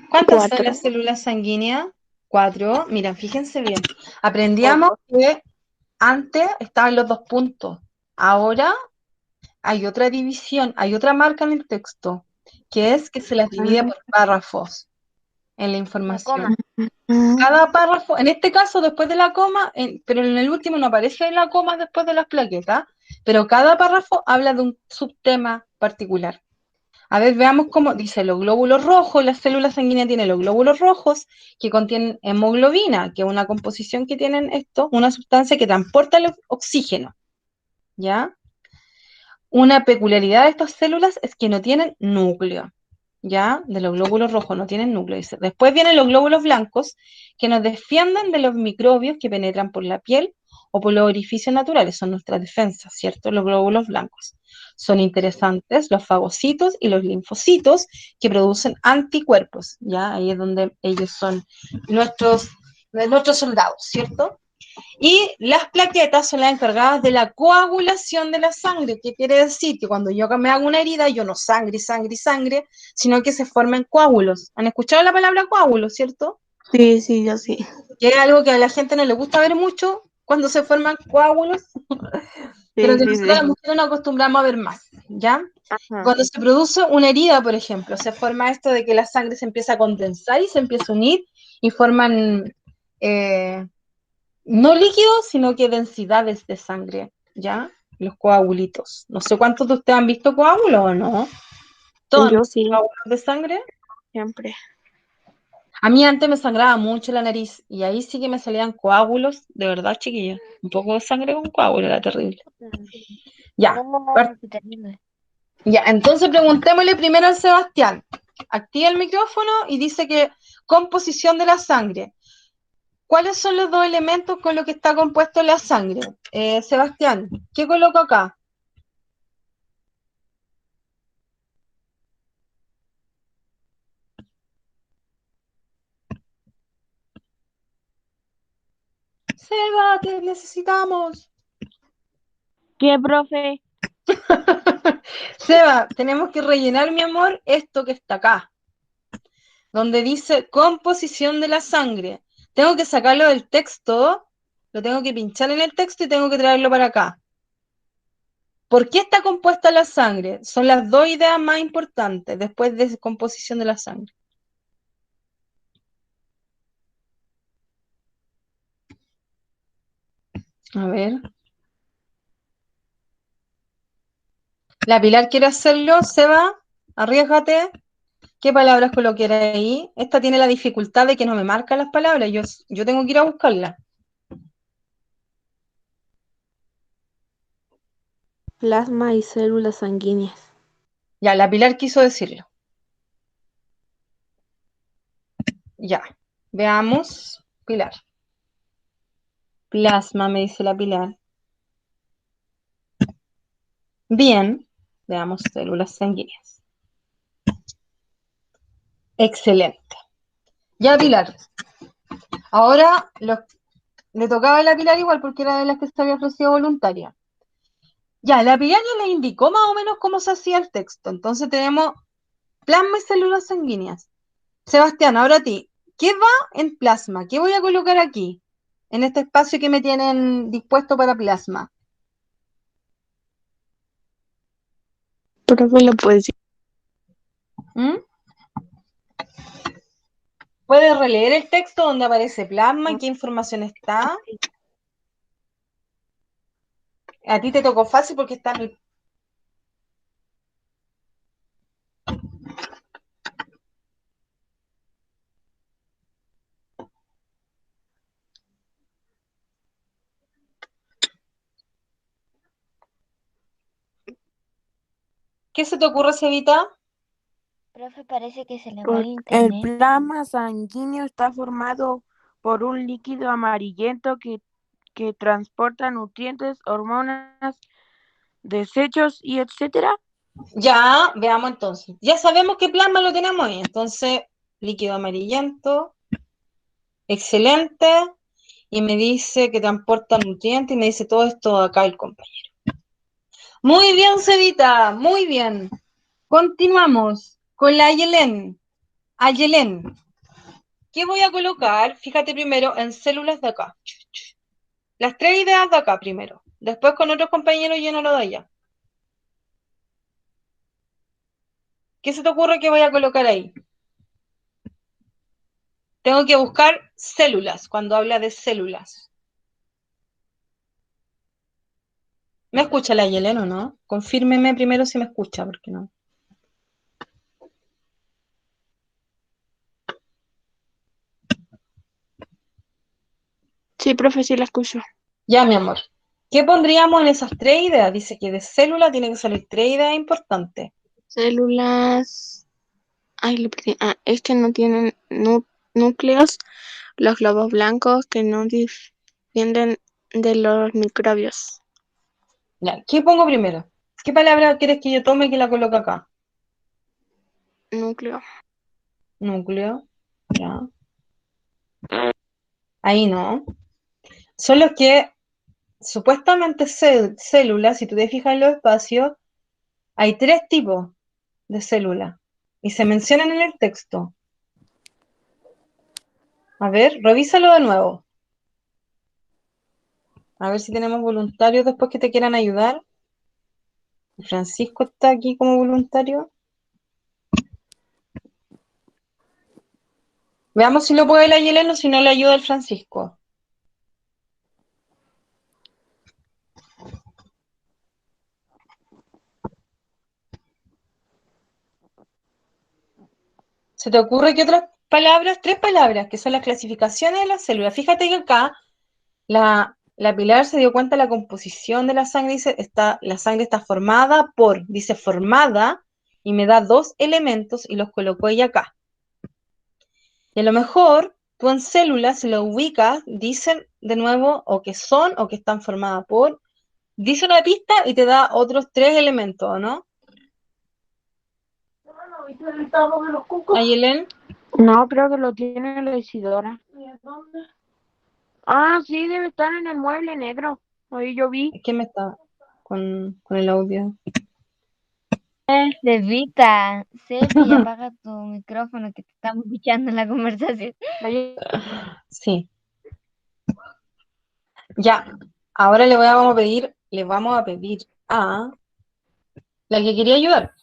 ¿Cuántas son las células sanguíneas? 4. Mira, fíjense bien. Aprendíamos que antes estaban los 2 puntos. Ahora hay otra división, hay otra marca en el texto, que es que se las divide por párrafos en la información. Cada párrafo, en este caso después de la coma, pero en el último no aparece la coma después de las plaquetas, pero cada párrafo habla de un subtema particular. A ver, veamos cómo dice los glóbulos rojos, las células sanguíneas tienen los glóbulos rojos que contienen hemoglobina, que es una composición que tienen esto, una sustancia que transporta el oxígeno, ¿ya? Una peculiaridad de estas células es que no tienen núcleo, ¿ya? De los glóbulos rojos no tienen núcleo. Después vienen los glóbulos blancos que nos defienden de los microbios que penetran por la piel o por los orificios naturales, son nuestras defensas, ¿cierto? Los glóbulos blancos. Son interesantes los fagocitos y los linfocitos que producen anticuerpos, ¿ya? Ahí es donde ellos son nuestros soldados, ¿cierto? Y las plaquetas son las encargadas de la coagulación de la sangre. ¿Qué quiere decir? Que cuando yo me hago una herida, yo no sangre, sino que se forman coágulos. ¿Han escuchado la palabra coágulo, cierto? Sí, yo sí. Que es algo que a la gente no le gusta ver mucho cuando se forman coágulos. pero Sí, que sí, nosotros las sí. mujeres nos acostumbramos a ver más, ¿ya? Ajá. Cuando se produce una herida, por ejemplo, se forma esto de que la sangre se empieza a condensar y se empieza a unir y forman no líquidos, sino que densidades de sangre, ¿ya? Los coagulitos. No sé cuántos de ustedes han visto coágulos o no. ¿Todos han Yo visto sí, coágulos de sangre? siempre. A mí antes me sangraba mucho la nariz y ahí sí que me salían coágulos, de verdad, chiquillos. Un poco de sangre con coágulo, era terrible. Ya, No, qué terrible. ya, entonces preguntémosle primero al Sebastián. Activa el micrófono y dice que composición de la sangre. ¿Cuáles son los dos elementos con los que está compuesto la sangre? Sebastián, ¿qué coloco acá? Seba, te necesitamos. ¿Qué, profe? Seba, tenemos que rellenar, mi amor, esto que está acá, donde dice composición de la sangre. Tengo que sacarlo del texto, lo tengo que pinchar en el texto y tengo que traerlo para acá. ¿Por qué está compuesta la sangre? Son las dos ideas más importantes después de composición de la sangre. A ver. La Pilar quiere hacerlo, Seba, arriesgate. ¿Qué palabras coloqué ahí? Esta tiene la dificultad de que no me marca las palabras, yo tengo que ir a buscarlas. Plasma y células sanguíneas. Ya, la Pilar quiso decirlo. Ya, veamos. Pilar. Plasma, me dice la Pilar. Bien, veamos células sanguíneas. Excelente. Ya, Pilar. Ahora le tocaba a la Pilar igual porque era de las que se había ofrecido voluntaria. Ya, la Pilar ya le indicó más o menos cómo se hacía el texto. Entonces tenemos plasma y células sanguíneas. Sebastián, ahora a ti, ¿qué va en plasma? ¿Qué voy a colocar aquí? En este espacio que me tienen dispuesto para plasma. Profe, ¿lo puedes decir? ¿Mm? ¿Puedes releer el texto donde aparece plasma y qué información está? A ti te tocó fácil porque está en el... ¿Qué se te ocurre, Cevita? Profe, parece que se le va el El internet. plasma sanguíneo está formado por un líquido amarillento que transporta nutrientes, hormonas, desechos y etcétera. Ya, veamos entonces. Ya sabemos que plasma lo tenemos ahí. Entonces, líquido amarillento, excelente. Y me dice que transporta nutrientes y me dice todo esto acá el compañero. Muy bien, Cevita, muy bien. Continuamos con la Ayelén. Ayelén, ¿qué voy a colocar? Fíjate primero en células de acá. Las tres ideas de acá primero. Después con otros compañeros llénalo de allá. ¿Qué se te ocurre que voy a colocar ahí? Tengo que buscar células cuando habla de células. ¿Me escucha la Ayelén o no? Confírmeme primero si me escucha, porque no. Sí, profe, sí la escucho. Ya, mi amor. ¿Qué pondríamos en esas tres ideas? Dice que de célula tiene que salir tres ideas importantes. Células. Ay, le perdí. Ah, es que no tienen núcleos. Los globos blancos que no defienden de los microbios. Ya, ¿qué pongo primero? ¿Qué palabra quieres que yo tome y que la coloque acá? Núcleo. Núcleo. Ya. Ahí no. Son los que supuestamente células, si tú te fijas en los espacios, hay tres tipos de células y se mencionan en el texto. A ver, revísalo de nuevo. A ver si tenemos voluntarios después que te quieran ayudar. Francisco está aquí como voluntario. Veamos si lo puede la Yelena o si no le ayuda el Francisco. ¿Se te ocurre que otras palabras? 3 palabras, que son las clasificaciones de las células. Fíjate que acá la Pilar se dio cuenta de la composición de la sangre. Dice, la sangre está formada por, dice formada, y me da 2 elementos y los colocó ella acá. Y a lo mejor tú en células, si lo ubicas, dicen de nuevo o que son o que están formadas por, dice una pista y te da otros 3 elementos, ¿no? Ayelen, No, creo que lo tiene la Isidora. Ah, sí, debe estar en el mueble negro. Ahí yo vi. ¿qué me está con el audio? Sevita, Sebi, apaga tu micrófono que te estamos escuchando en la conversación. Ahí- Sí. Ya, ahora le vamos a pedir a la que quería ayudar.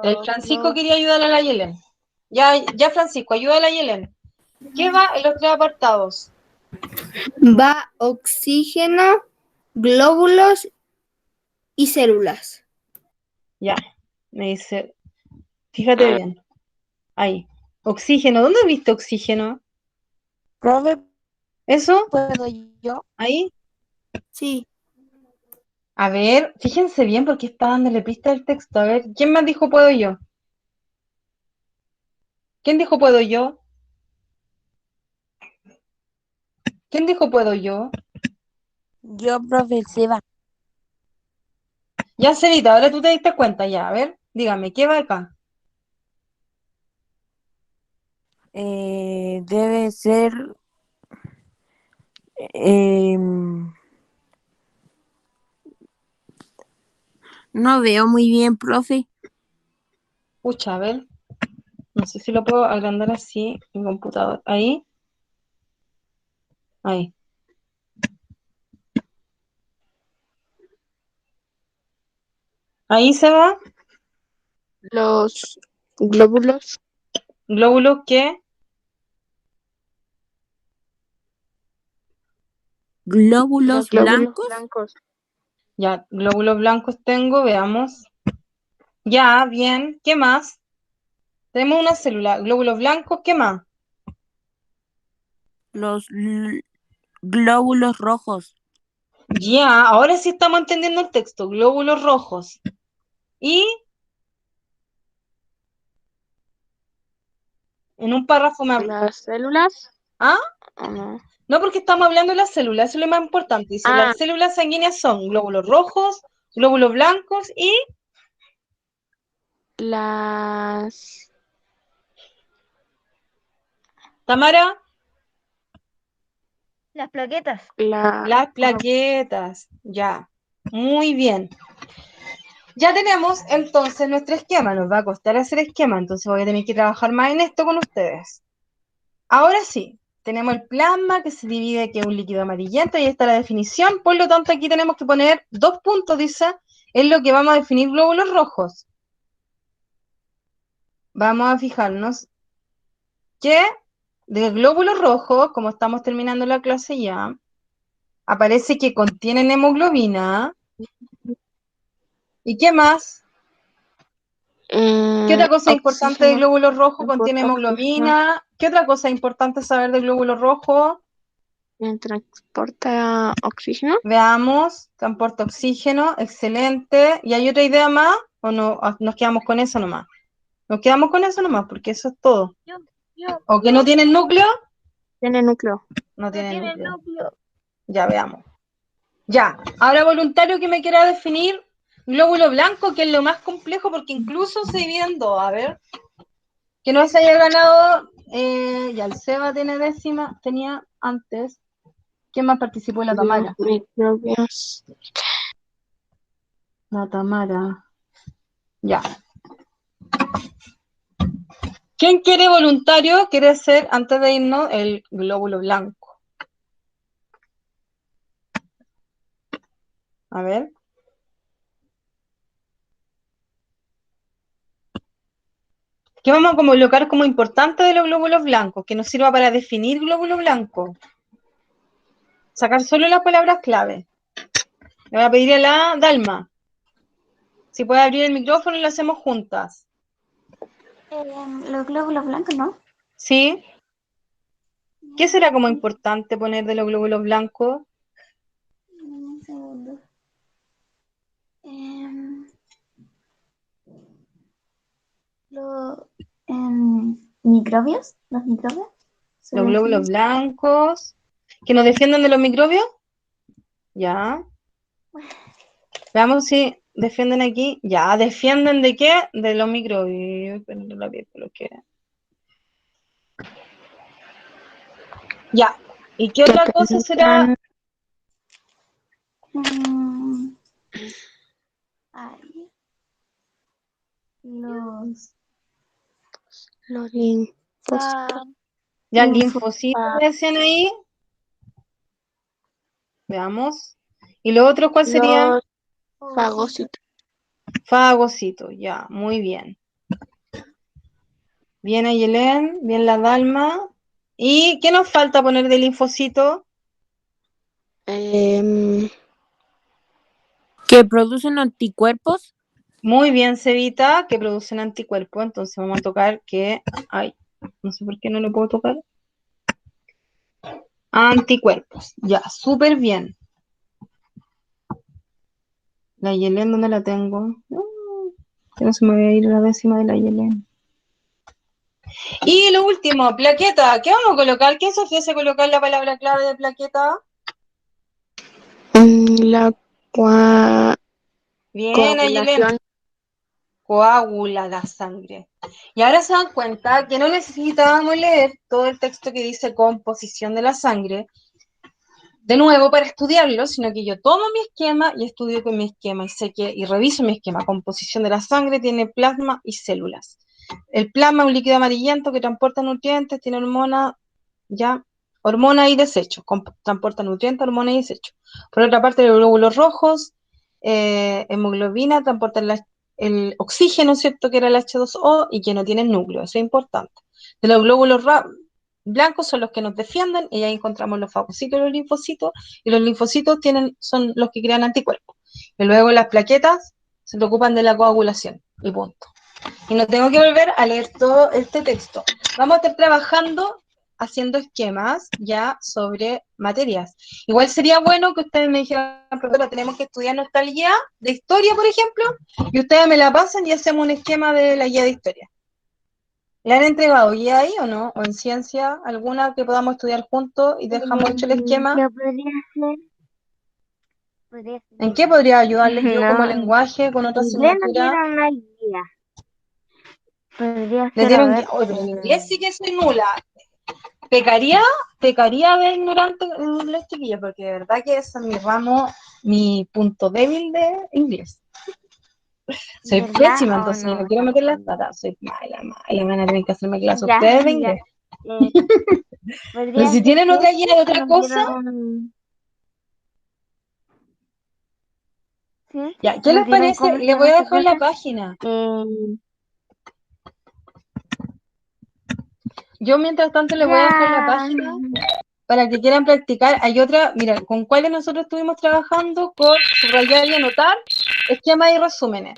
El Francisco quería ayudar a la Yelen. Ya Francisco, ayuda a la Yelen. ¿Qué va en los 3 apartados? Va oxígeno, glóbulos y células. Ya, me dice, fíjate bien. Ahí. Oxígeno, ¿dónde viste oxígeno? Profe, ¿Eso? ¿puedo yo? Ahí. Sí. A ver, fíjense bien porque está dándole pista del texto. A ver, ¿quién más dijo puedo yo? ¿Quién dijo puedo yo? ¿Quién dijo puedo yo? Yo, profe Seba. Ya, Celita, ahora tú te diste cuenta ya. A ver, dígame, ¿qué va acá? Debe ser. No veo muy bien, profe. Pucha, a ver. No sé si lo puedo agrandar así en computador. Ahí. Ahí. Ahí se va. Los glóbulos Glóbulos que. Glóbulos blancos. blancos. Ya, glóbulos blancos tengo, veamos. Ya, bien. ¿Qué más? Tenemos una célula. Glóbulos blancos, ¿qué más? Los glóbulos rojos. Ya, ahora sí estamos entendiendo el texto. Glóbulos rojos. Y en un párrafo me habla. Las células. ¿Ah? No. No, porque estamos hablando de las células, eso es lo más importante. Dice, Ah, las células sanguíneas son glóbulos rojos, glóbulos blancos y las. Tamara, Las plaquetas. las plaquetas. Ya, muy bien. Ya tenemos entonces nuestro esquema, nos va a costar hacer esquema, entonces voy a tener que trabajar más en esto con ustedes. Ahora sí, tenemos el plasma que se divide, que es un líquido amarillento, y ahí está la definición, por lo tanto aquí tenemos que poner 2 puntos, dice, en lo que vamos a definir glóbulos rojos. Vamos a fijarnos que del glóbulo rojo, como estamos terminando la clase ya, aparece que contienen hemoglobina. ¿Y qué más? ¿Qué otra cosa importante del Oxígeno. glóbulo rojo? Contiene Transporta oxígeno. hemoglobina. ¿Qué otra cosa importante saber del glóbulo rojo? Transporta oxígeno. Veamos, transporta oxígeno, excelente. ¿Y hay otra idea más? ¿O no? Nos quedamos con eso nomás. Nos quedamos con eso nomás, porque eso es todo. ¿O que no tienen núcleo? Tiene núcleo. No tienen tiene núcleo. núcleo. Ya veamos. Ya, ahora voluntario que me quiera definir glóbulo blanco, que es lo más complejo porque incluso se divide en 2. A ver, que no se haya ganado, ya el Seba tiene décima, tenía antes. ¿Quién más participó? La Tamara. Los microbios. La Tamara. Ya. ¿Quién quiere voluntario? ¿Quiere ser, antes de irnos, el glóbulo blanco? A ver. ¿Qué vamos a colocar como importante de los glóbulos blancos? Que nos sirva para definir glóbulo blanco. Sacar solo las palabras clave. Le voy a pedir a la Dalma. Si puede abrir el micrófono y lo hacemos juntas. Los glóbulos blancos, ¿no? ¿Sí? ¿Qué será como importante poner de los glóbulos blancos? Un segundo. Los microbios, los microbios. Los glóbulos blancos. ¿Que nos defienden de los microbios? Ya. Veamos si defienden aquí. Ya, ¿defienden de qué? De los microbios. Pero no la vi, lo que era. Ya. ¿Y qué otra cosa será? Ay, los linfocitos. Ya, linfocitos decían ahí. Veamos. ¿Y los otros cuáles serían? Los fagocitos. Fagocitos, ya, muy bien. Bien Ayelén, bien la Dalma. ¿Y qué nos falta poner de linfocito? Que producen anticuerpos. Muy bien, Cevita, que producen anticuerpos. Entonces vamos a tocar que... Ay, no sé por qué no le puedo tocar. Anticuerpos, ya, súper bien. La Ayelén, ¿dónde la tengo? Que no se me vaya a ir la décima de la Ayelén. Y lo último, plaqueta. ¿Qué vamos a colocar? ¿Quién se ofrece a colocar la palabra clave de plaqueta? La Bien, Ayelén. coagulación. Coagula la sangre. Y ahora se dan cuenta que no necesitábamos leer todo el texto que dice composición de la sangre de nuevo para estudiarlo, sino que yo tomo mi esquema y estudio con mi esquema y sé que, y reviso mi esquema. Composición de la sangre tiene plasma y células. El plasma es un líquido amarillento que transporta nutrientes, tiene hormona y desecho, transporta nutrientes, hormonas y desecho. Por otra parte, los glóbulos rojos, hemoglobina, transportan el oxígeno, ¿cierto? Que era el H2O y que no tienen núcleo, eso es importante. De los glóbulos blancos son los que nos defienden y ahí encontramos los fagocitos y los linfocitos son los que crean anticuerpos. Y luego las plaquetas se preocupan de la coagulación y punto. Y no tengo que volver a leer todo este texto. Vamos a estar trabajando haciendo esquemas ya sobre materias. Igual sería bueno que ustedes me dijeran, profesora, tenemos que estudiar nuestra guía de historia, por ejemplo, y ustedes me la pasan y hacemos un esquema de la guía de historia. ¿Le han entregado guía ahí o no? ¿O en ciencia alguna que podamos estudiar juntos y dejamos hecho el esquema? ¿Qué podría ser? Podría ser. ¿En qué podría ayudarles yo como No, lenguaje con otra inglés no asignatura? dieron una guía. Podría ¿Le ser, a dieron ver, guía? Oye, pero en inglés sí que soy nula. Pecaría de ignorante en inglés, chiquilla, porque de verdad que ese es mi ramo, mi punto débil de inglés. Soy ¿verdad? pésima, Oh, entonces no. no quiero meter las patas. Soy mala, van a tener que hacerme clase Ya, ustedes de ya. inglés. Pero Podría si ser tienen otra guía de que otra nos cosa, dieron... ¿Sí? ya, ¿qué Nos les dieron, parece? ¿cómo se Les voy llama a esta dejar la cosa? página. Yo mientras tanto les voy a dejar la Ya. página para que quieran practicar. Hay otra, mira, con cuáles nosotros estuvimos trabajando, con subrayar y anotar, esquemas y resúmenes.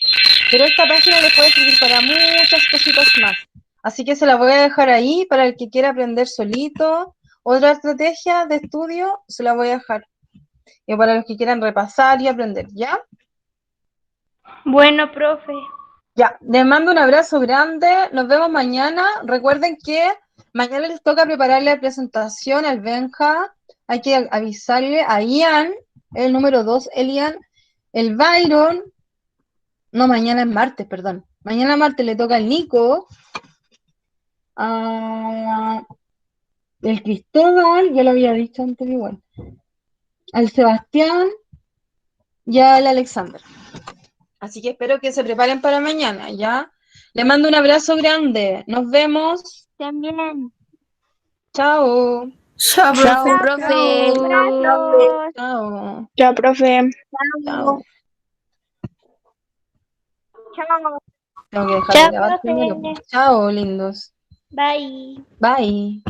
Pero esta página les puede servir para muchas cositas más. Así que se la voy a dejar ahí para el que quiera aprender solito. Otra estrategia de estudio se la voy a dejar. Y para los que quieran repasar y aprender, ¿ya? Bueno, profe. Ya, les mando un abrazo grande. Nos vemos mañana. Recuerden que mañana les toca preparar la presentación al Benja. Hay que avisarle a Ian, el número 2, el Ian, el Byron. No, mañana es martes, perdón. Mañana martes le toca al Nico, el Cristóbal, ya lo había dicho antes igual, al Sebastián y al Alexander. Así que espero que se preparen para mañana, ¿ya? Les mando un abrazo grande. Nos vemos. También. Chao. Chao, Chao, profe. profe. Abrazos. Chao. Ya, profe. Chao. Chao. Tengo que dejar de Chao, grabar profe. primero. Chao, lindos. Bye. Bye.